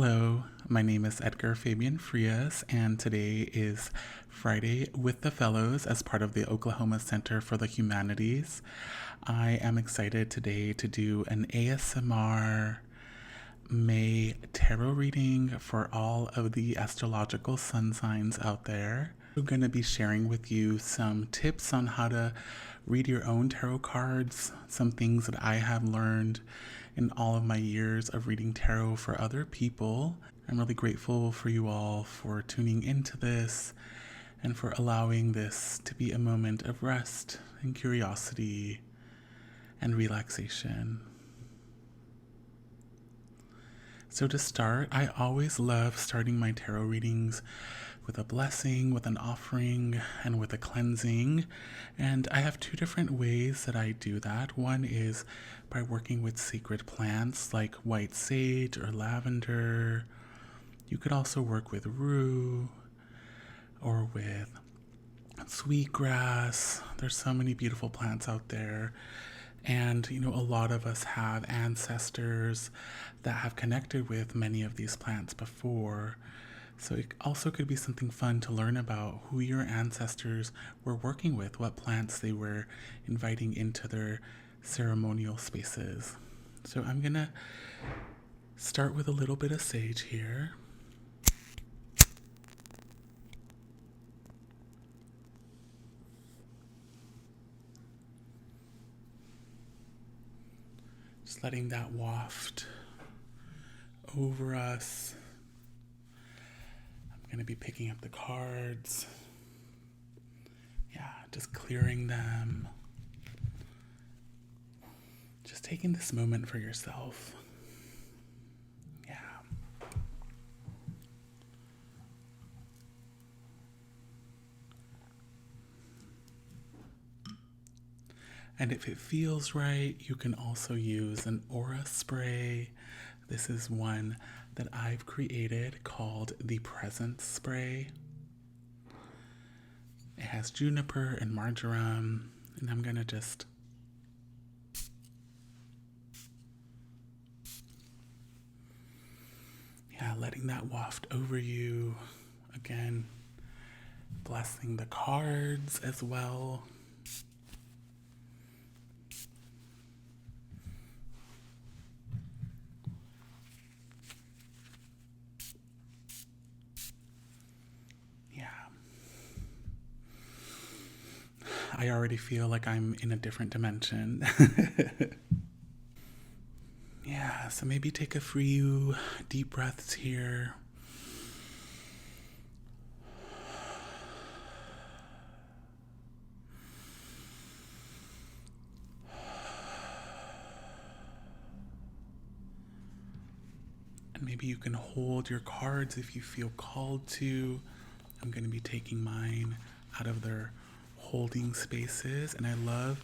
Hello, my name is Edgar Fabian Frias, and today is Friday with the Fellows as part of the Oklahoma Center for the Humanities. I am excited today to do an ASMR May tarot reading for all of the astrological sun signs out there. I'm going to be sharing with you some tips on how to read your own tarot cards, some things that I have learned in all of my years of reading tarot for other people. I'm really grateful for you all for tuning into this and for allowing this to be a moment of rest and curiosity and relaxation. So to start, I always love starting my tarot readings with a blessing, with an offering, and with a cleansing. And I have two different ways that I do that. One is by working with sacred plants like white sage or lavender. You could also work with rue or with sweetgrass. There's so many beautiful plants out there. And, a lot of us have ancestors that have connected with many of these plants before. So it also could be something fun to learn about who your ancestors were working with, what plants they were inviting into their ceremonial spaces. So I'm going to start with a little bit of sage here. Just letting that waft over us. I'm going to be picking up the cards. Yeah, just clearing them. Just taking this moment for yourself. Yeah. And if it feels right, you can also use an aura spray. This is one that I've created called the Presence Spray. It has juniper and marjoram, and I'm gonna just letting that waft over you. Again, blessing the cards as well. I already feel like I'm in a different dimension. Yeah, so maybe take a few deep breaths here. And maybe you can hold your cards if you feel called to. I'm going to be taking mine out of their holding spaces, and I love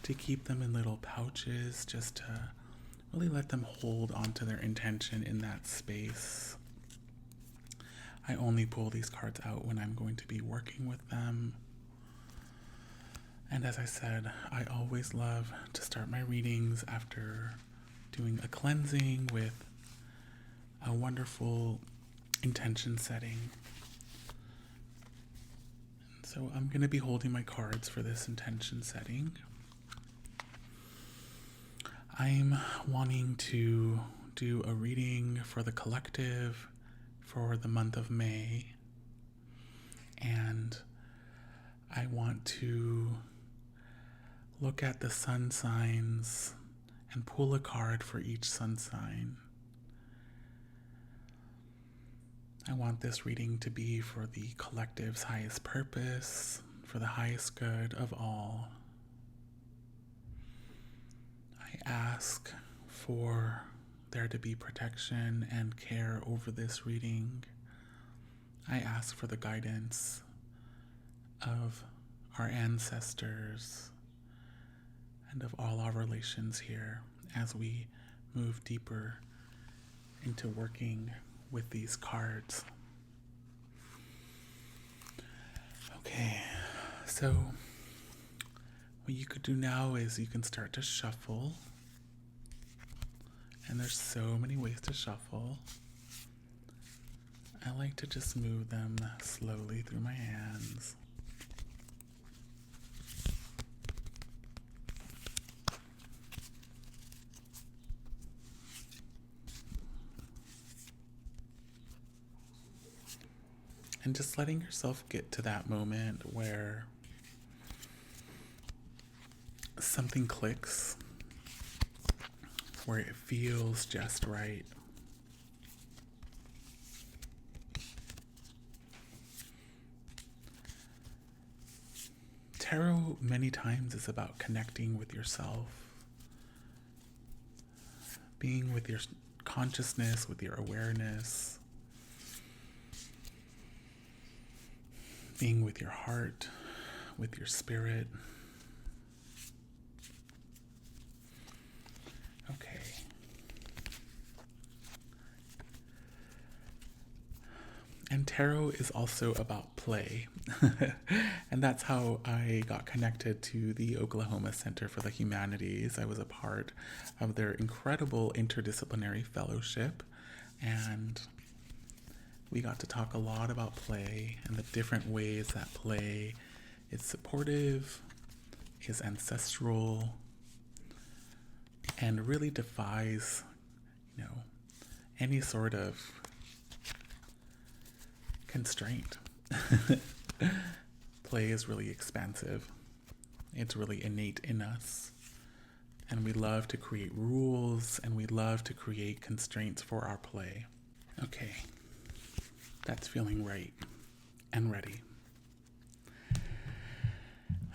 to keep them in little pouches just to really let them hold onto their intention in that space. I only pull these cards out when I'm going to be working with them. And as I said, I always love to start my readings after doing a cleansing with a wonderful intention setting. So I'm going to be holding my cards for this intention setting. I'm wanting to do a reading for the collective for the month of May. And I want to look at the sun signs and pull a card for each sun sign. I want this reading to be for the collective's highest purpose, for the highest good of all. I ask for there to be protection and care over this reading. I ask for the guidance of our ancestors and of all our relations here as we move deeper into working with these cards. Okay, so what you could do now is you can start to shuffle, and there's so many ways to shuffle. I like to just move them slowly through my hands. And just letting yourself get to that moment where something clicks, where it feels just right. Tarot many times is about connecting with yourself, being with your consciousness, with your awareness, being with your heart, with your spirit. Okay. And tarot is also about play. And that's how I got connected to the Oklahoma Center for the Humanities. I was a part of their incredible interdisciplinary fellowship, and we got to talk a lot about play and the different ways that play is supportive, is ancestral, and really defies, any sort of constraint. Play is really expansive. It's really innate in us. And we love to create rules, and we love to create constraints for our play. Okay, that's feeling right and ready.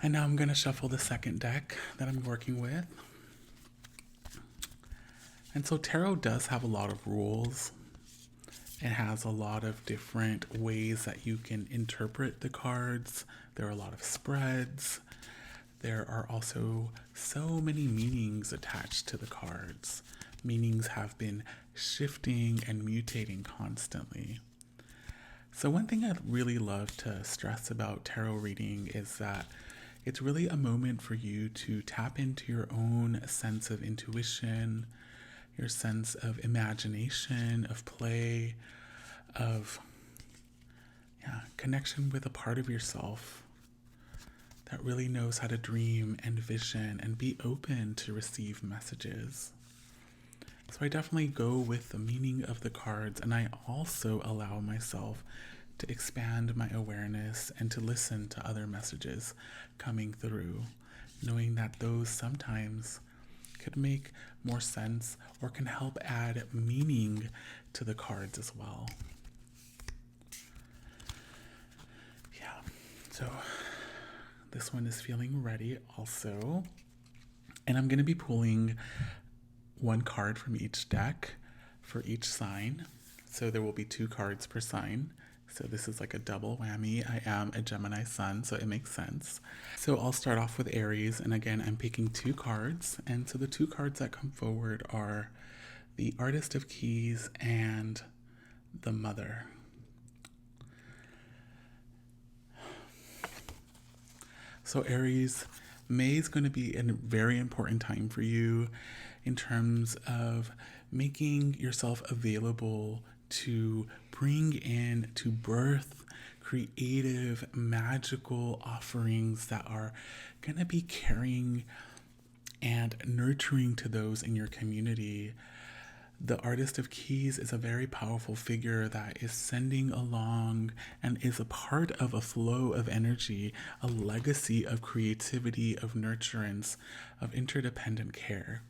And now I'm going to shuffle the second deck that I'm working with. And so tarot does have a lot of rules. It has a lot of different ways that you can interpret the cards. There are a lot of spreads. There are also so many meanings attached to the cards. Meanings have been shifting and mutating constantly. So one thing I'd really love to stress about tarot reading is that it's really a moment for you to tap into your own sense of intuition, your sense of imagination, of play, of connection with a part of yourself that really knows how to dream and vision and be open to receive messages. So I definitely go with the meaning of the cards, and I also allow myself to expand my awareness and to listen to other messages coming through, knowing that those sometimes could make more sense or can help add meaning to the cards as well. Yeah, so this one is feeling ready also. And I'm going to be pulling one card from each deck for each sign. So there will be 2 cards per sign. So this is like a double whammy. I am a Gemini sun, so it makes sense. So I'll start off with Aries. And again, I'm picking 2 cards. And so the 2 cards that come forward are the Artist of Keys and the Mother. So Aries, May is going to be a very important time for you in terms of making yourself available to bring in, to birth creative, magical offerings that are going to be caring and nurturing to those in your community. The Artist of Keys is a very powerful figure that is sending along and is a part of a flow of energy, a legacy of creativity, of nurturance, of interdependent care.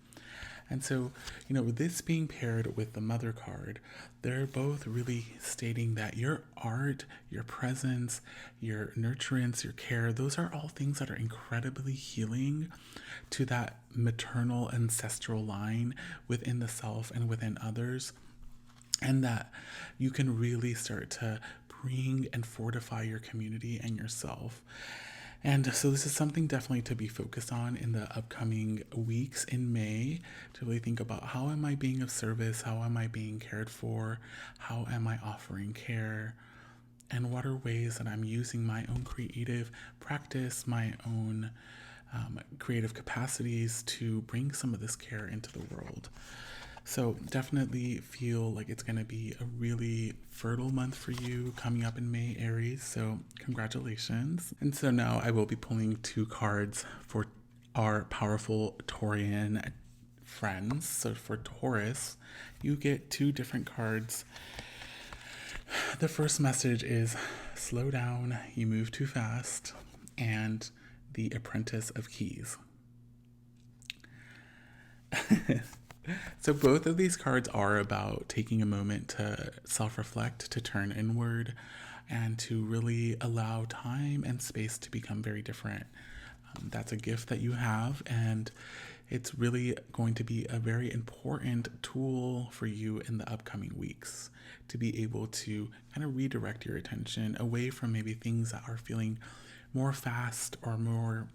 And so, this being paired with the Mother card, they're both really stating that your art, your presence, your nurturance, your care, those are all things that are incredibly healing to that maternal ancestral line within the self and within others. And that you can really start to bring and fortify your community and yourself. And so this is something definitely to be focused on in the upcoming weeks in May, to really think about, how am I being of service? How am I being cared for? How am I offering care? And what are ways that I'm using my own creative practice, my own creative capacities to bring some of this care into the world? So definitely feel like it's going to be a really fertile month for you coming up in May, Aries. So congratulations. And so now I will be pulling two cards for our powerful Taurian friends. So for Taurus, you get two different cards. The first message is slow down, you move too fast, and the Apprentice of Keys. So both of these cards are about taking a moment to self-reflect, to turn inward, and to really allow time and space to become very different. That's a gift that you have, and it's really going to be a very important tool for you in the upcoming weeks to be able to kind of redirect your attention away from maybe things that are feeling more fast or more,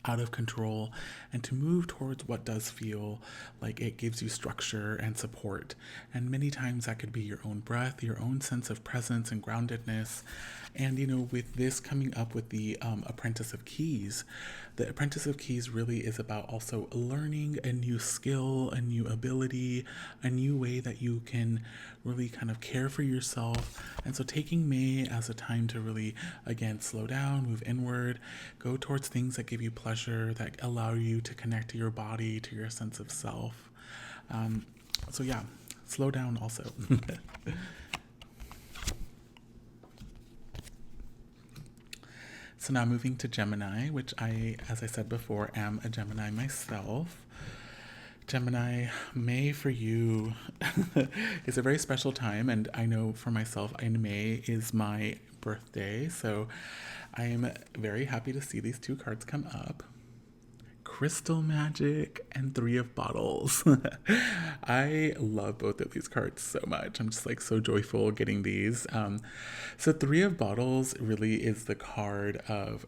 out of control, and to move towards what does feel like it gives you structure and support. And many times that could be your own breath, your own sense of presence and groundedness. And with this coming up with the Apprentice of Keys, the Apprentice of Keys really is about also learning a new skill, a new ability, a new way that you can really kind of care for yourself. And so taking May as a time to really, again, slow down, move inward, go towards things that give you pleasure, that allow you to connect to your body, to your sense of self. So yeah, slow down also. So now moving to Gemini, which I, as I said before, am a Gemini myself. Gemini, May for you is a very special time, and I know for myself, in May is my birthday, so I am very happy to see these two cards come up. Crystal Magic and Three of Bottles. I love both of these cards so much. I'm just like so joyful getting these. So Three of Bottles really is the card of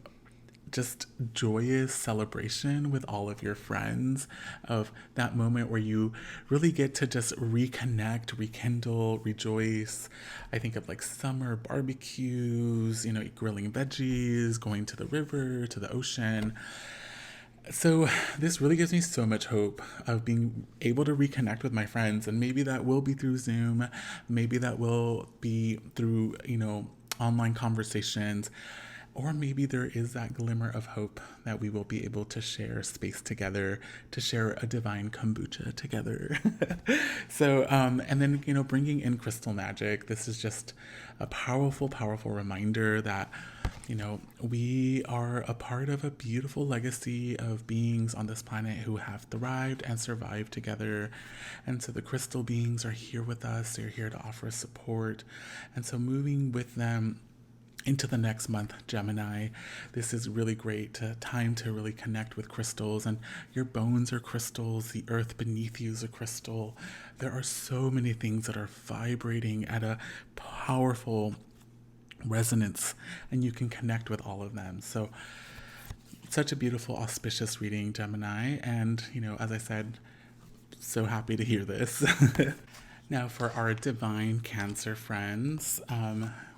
just joyous celebration with all of your friends, of that moment where you really get to just reconnect, rekindle, rejoice. I think of like summer barbecues, grilling veggies, going to the river, to the ocean. So this really gives me so much hope of being able to reconnect with my friends, and maybe that will be through Zoom, maybe that will be through, online conversations, or maybe there is that glimmer of hope that we will be able to share space together, to share a divine kombucha together. So, and then, bringing in crystal magic, this is just a powerful, powerful reminder that, we are a part of a beautiful legacy of beings on this planet who have thrived and survived together. And so the crystal beings are here with us. They're here to offer support. And so moving with them into the next month, Gemini, this is really great time to really connect with crystals, and your bones are crystals, the earth beneath you is a crystal. There are so many things that are vibrating at a powerful resonance, and you can connect with all of them. So such a beautiful, auspicious reading, Gemini, and as I said, so happy to hear this. Now, for our divine Cancer friends,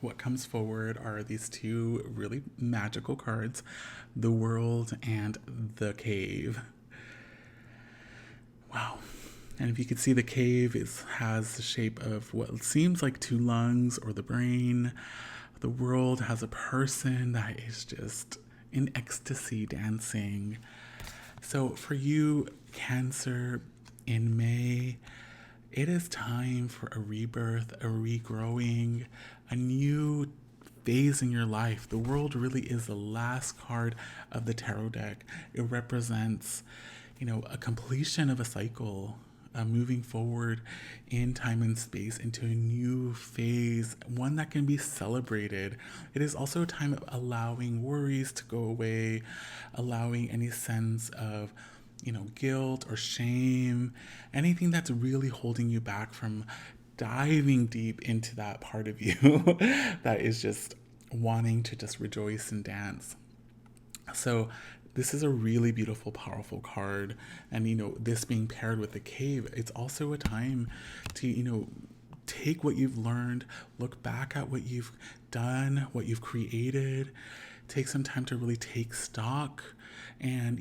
what comes forward are these two really magical cards, the World and the Cave. Wow. And if you could see, the cave has the shape of what seems like two lungs or the brain. The World has a person that is just in ecstasy dancing. So for you, Cancer, in May, it is time for a rebirth, a regrowing, a new phase in your life. The World really is the last card of the tarot deck. It represents, a completion of a cycle, moving forward in time and space into a new phase, one that can be celebrated. It is also a time of allowing worries to go away, allowing any sense of guilt or shame, anything that's really holding you back from diving deep into that part of you that is just wanting to just rejoice and dance. So this is a really beautiful, powerful card. And, this being paired with the cave, it's also a time to, take what you've learned, look back at what you've done, what you've created, take some time to really take stock and,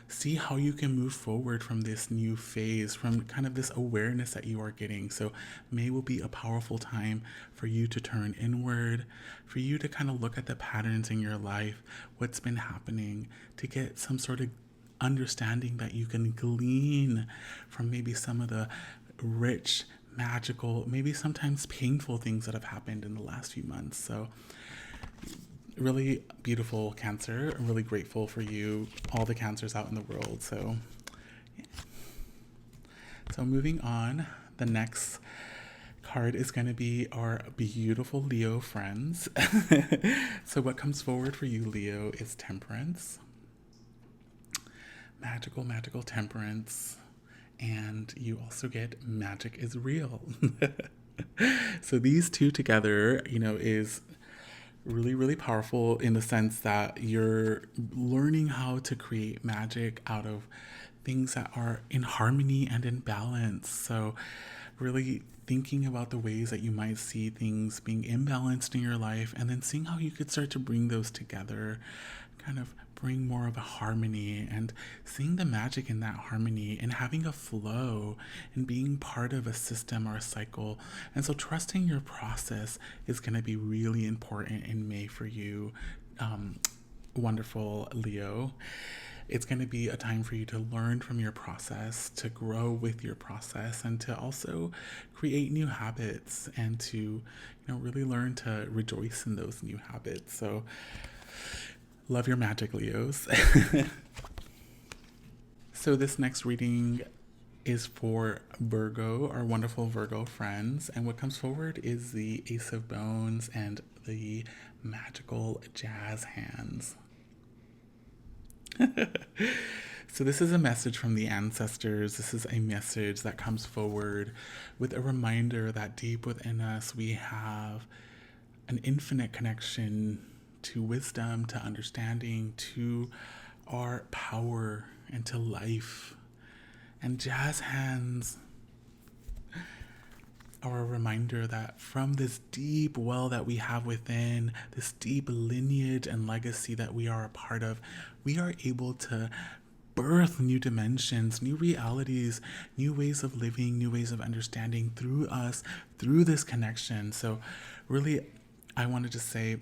see how you can move forward from this new phase, from kind of this awareness that you are getting. So May will be a powerful time for you to turn inward, for you to kind of look at the patterns in your life, what's been happening, to get some sort of understanding that you can glean from maybe some of the rich, magical, maybe sometimes painful things that have happened in the last few months. So really beautiful Cancer. I'm really grateful for you, all the Cancers out in the world. So, yeah. So moving on, the next card is going to be our beautiful Leo friends. So what comes forward for you, Leo, is Temperance. Magical, magical Temperance. And you also get Magic is Real. So these two together, is really, really powerful in the sense that you're learning how to create magic out of things that are in harmony and in balance. So really thinking about the ways that you might see things being imbalanced in your life, and then seeing how you could start to bring those together, kind of bring more of a harmony, and seeing the magic in that harmony and having a flow and being part of a system or a cycle. And so trusting your process is going to be really important in May for you, wonderful Leo. It's going to be a time for you to learn from your process, to grow with your process, and to also create new habits, and to really learn to rejoice in those new habits. So love your magic, Leos. So this next reading is for Virgo, our wonderful Virgo friends. And what comes forward is the Ace of Bones and the magical jazz hands. So this is a message from the ancestors. This is a message that comes forward with a reminder that deep within us we have an infinite connection to wisdom, to understanding, to our power, and to life. And jazz hands are a reminder that from this deep well that we have within, this deep lineage and legacy that we are a part of, we are able to birth new dimensions, new realities, new ways of living, new ways of understanding through us, through this connection. So really, I wanted to say,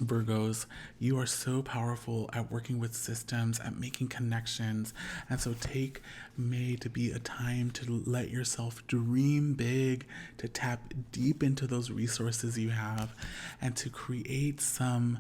Virgos, you are so powerful at working with systems, at making connections. And so take May to be a time to let yourself dream big, to tap deep into those resources you have, and to create some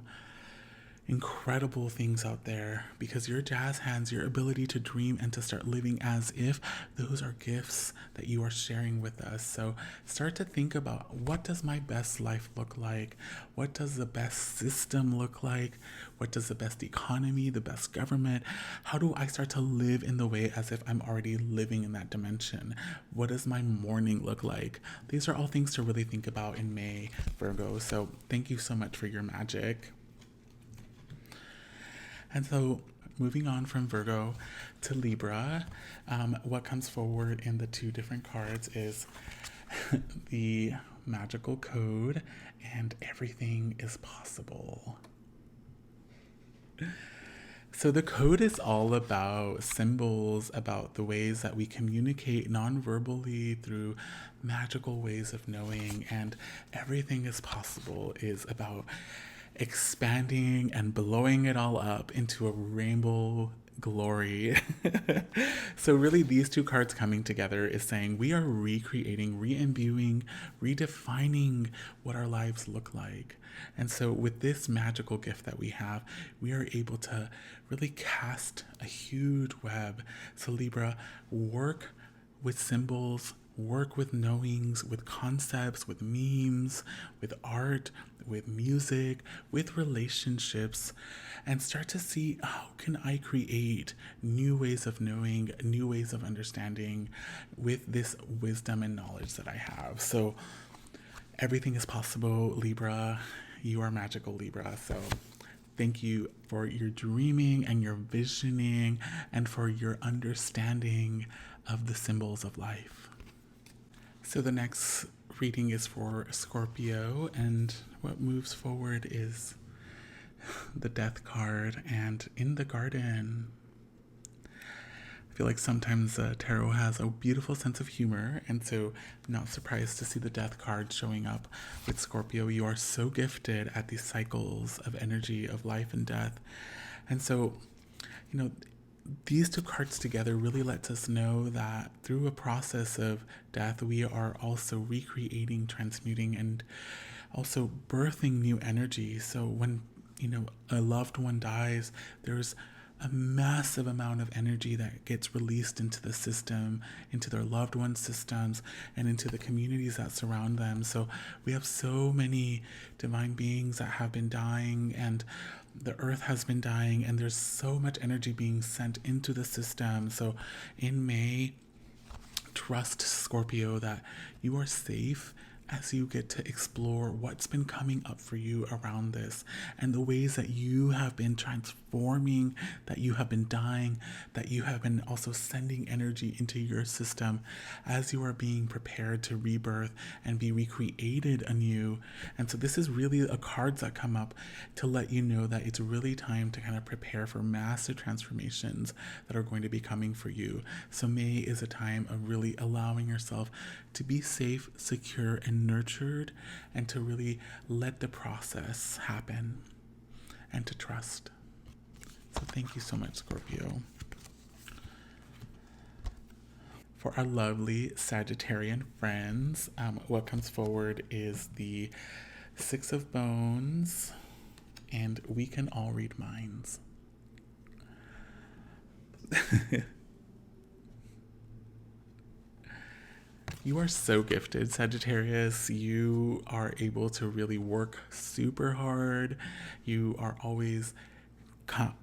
incredible things out there, because your jazz hands, your ability to dream and to start living as if, those are gifts that you are sharing with us. So start to think about, what does my best life look like? What does the best system look like? What does the best economy, the best government? How do I start to live in the way as if I'm already living in that dimension? What does my morning look like? These are all things to really think about in May, Virgo. So thank you so much for your magic. And so moving on from Virgo to Libra, what comes forward in the two different cards is the magical code and everything is possible. So the code is all about symbols, about the ways that we communicate non-verbally through magical ways of knowing, and everything is possible is about expanding and blowing it all up into a rainbow glory. So really, these two cards coming together is saying we are recreating, re-imbuing, redefining what our lives look like. And so with this magical gift that we have, we are able to really cast a huge web. So Libra, work with symbols, work with knowings, with concepts, with memes, with art, with music, with relationships, and start to see, how can I create new ways of knowing, new ways of understanding with this wisdom and knowledge that I have. So everything is possible, Libra. You are magical, Libra. So thank you for your dreaming and your visioning, and for your understanding of the symbols of life. So the next reading is for Scorpio, and what moves forward is the Death card, and in the Garden. I feel like sometimes tarot has a beautiful sense of humor, and so not surprised to see the Death card showing up with Scorpio. You are so gifted at these cycles of energy of life and death. And so, these two cards together really lets us know that through a process of death, we are also recreating, transmuting, and also birthing new energy. So when, a loved one dies, there's a massive amount of energy that gets released into the system, into their loved ones' systems, and into the communities that surround them. So we have so many divine beings that have been dying, and the earth has been dying, and there's so much energy being sent into the system. So in May, trust, Scorpio, that you are safe as you get to explore what's been coming up for you around this and the ways that you have been transforming, that you have been dying, that you have been also sending energy into your system as you are being prepared to rebirth and be recreated anew. And so this is really a cards that come up to let you know that it's really time to kind of prepare for massive transformations that are going to be coming for you. So May is a time of really allowing yourself to be safe, secure, and nurtured, and to really let the process happen and to trust. So thank you so much, Scorpio. For our lovely Sagittarian friends, what comes forward is the Six of Bones, and we can all read minds. You are so gifted, Sagittarius. You are able to really work super hard. You are always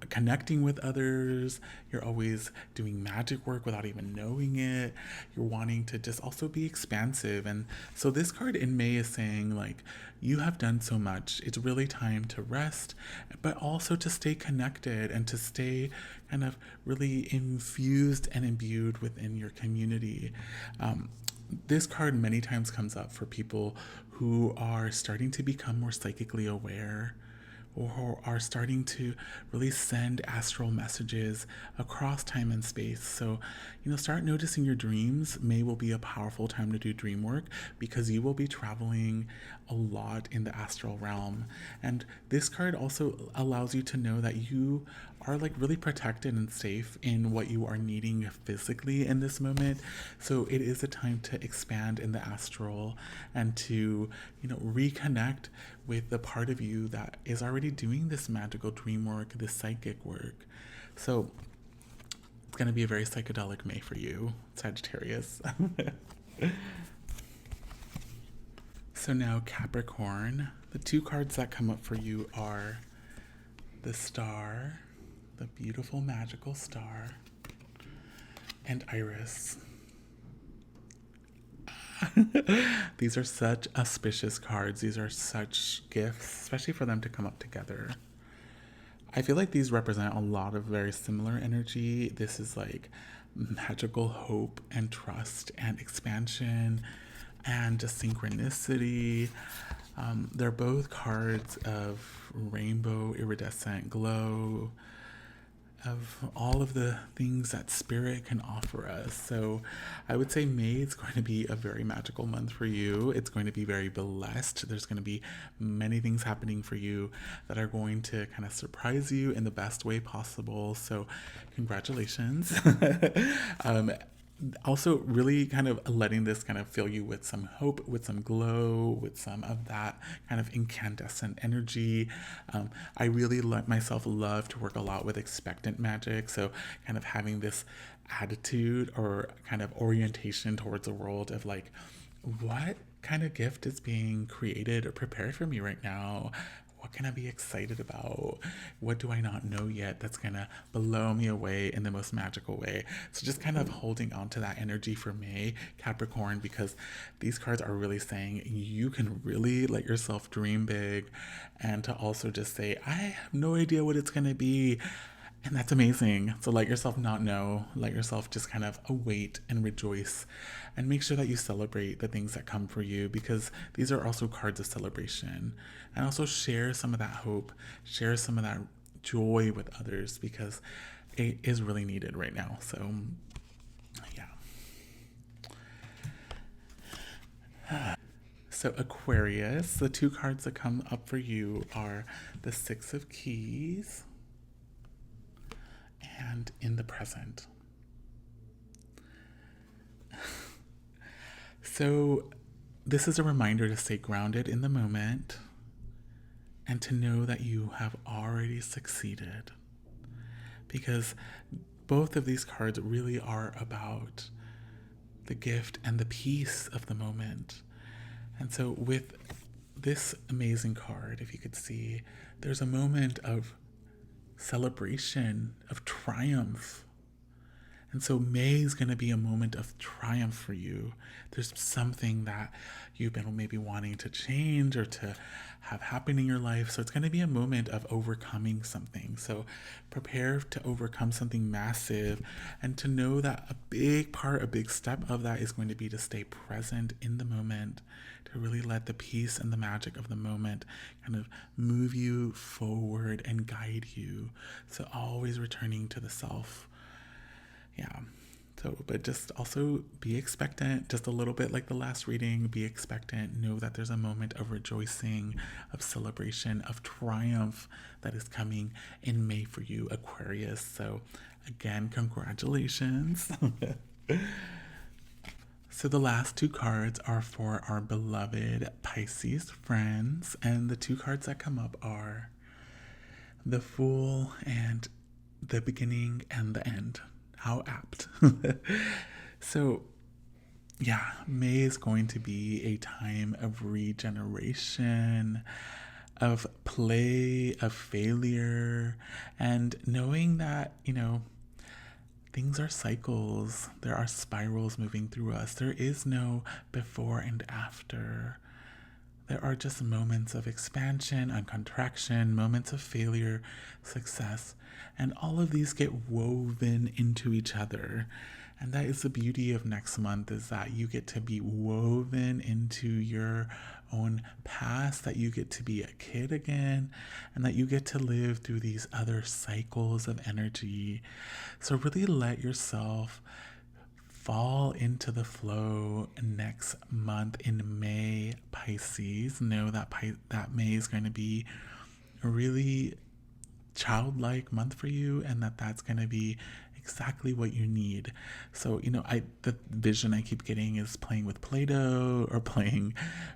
connecting with others. You're always doing magic work without even knowing it. You're wanting to just also be expansive. And so this card in May is saying, like, you have done so much. It's really time to rest, but also to stay connected and to stay kind of really infused and imbued within your community. This card many times comes up for people who are starting to become more psychically aware, or are starting to really send astral messages across time and space. So, start noticing your dreams. May will be a powerful time to do dream work because you will be traveling a lot in the astral realm. And this card also allows you to know that you are like really protected and safe in what you are needing physically in this moment. So it is a time to expand in the astral and to, reconnect with the part of you that is already doing this magical dream work, this psychic work. So it's going to be a very psychedelic May for you, Sagittarius. So now Capricorn, the two cards that come up for you are the Star, the beautiful magical star, and Iris. These are such auspicious cards. These are such gifts, especially for them to come up together. I feel like these represent a lot of very similar energy. This is like magical hope and trust and expansion and just synchronicity. They're both cards of rainbow iridescent glow, of all of the things that spirit can offer us. So I would say May is going to be a very magical month for you. It's going to be very blessed. There's going to be many things happening for you that are going to kind of surprise you in the best way possible. So congratulations. Also really kind of letting this kind of fill you with some hope, with some glow, with some of that kind of incandescent energy. I really let myself love to work a lot with expectant magic. So kind of having this attitude or kind of orientation towards the world of like, what kind of gift is being created or prepared for me right now? What can I be excited about? What do I not know yet that's gonna blow me away in the most magical way? So just kind of holding on to that energy for May, Capricorn, because these cards are really saying you can really let yourself dream big, and to also just say, I have no idea what it's gonna be. And that's amazing. So let yourself not know. Let yourself just kind of await and rejoice and make sure that you celebrate the things that come for you, because these are also cards of celebration. And also share some of that hope, share some of that joy with others, because it is really needed right now. So, yeah. So, Aquarius, the two cards that come up for you are the Six of Keys and In the Present. So, this is a reminder to stay grounded in the moment and to know that you have already succeeded. Because both of these cards really are about the gift and the peace of the moment. And so, with this amazing card, if you could see, there's a moment of celebration, of triumph. And so May is going to be a moment of triumph for you. There's something that you've been maybe wanting to change or to have happen in your life. So it's going to be a moment of overcoming something. So prepare to overcome something massive, and to know that a big step of that is going to be to stay present in the moment, to really let the peace and the magic of the moment kind of move you forward and guide you. So always returning to the self. Yeah. So, but just also be expectant, just a little bit like the last reading. Be expectant. Know that there's a moment of rejoicing, of celebration, of triumph that is coming in May for you, Aquarius. So, again, congratulations. So, the last two cards are for our beloved Pisces friends. And the two cards that come up are the Fool and the Beginning and the End. How apt. So, yeah, May is going to be a time of regeneration, of play, of failure, and knowing that, things are cycles. There are spirals moving through us. There is no before and after. There are just moments of expansion and contraction, moments of failure, success, and all of these get woven into each other. And that is the beauty of next month, is that you get to be woven into your own past, that you get to be a kid again, and that you get to live through these other cycles of energy. So really let yourself fall into the flow next month in May, Pisces. Know that that May is going to be a really childlike month for you, and that's going to be exactly what you need. So, the vision I keep getting is playing with Play-Doh or playing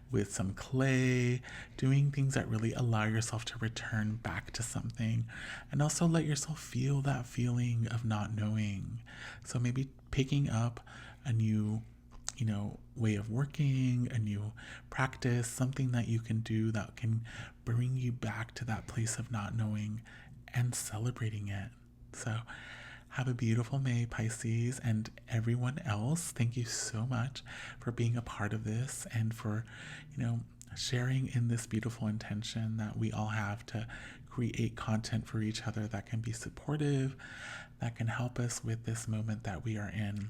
with some clay, doing things that really allow yourself to return back to something, and also let yourself feel that feeling of not knowing. So maybe picking up a new way of working, a new practice, something that you can do that can bring you back to that place of not knowing and celebrating it. So have a beautiful May, Pisces, and everyone else. Thank you so much for being a part of this and for, sharing in this beautiful intention that we all have to create content for each other that can be supportive, that can help us with this moment that we are in.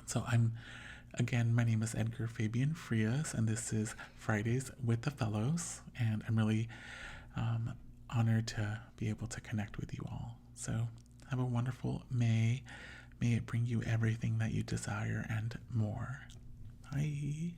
So my name is Edgar Fabian Frias, and this is Fridays with the Fellows, and I'm really honored to be able to connect with you all. So have a wonderful May. May it bring you everything that you desire and more. Bye.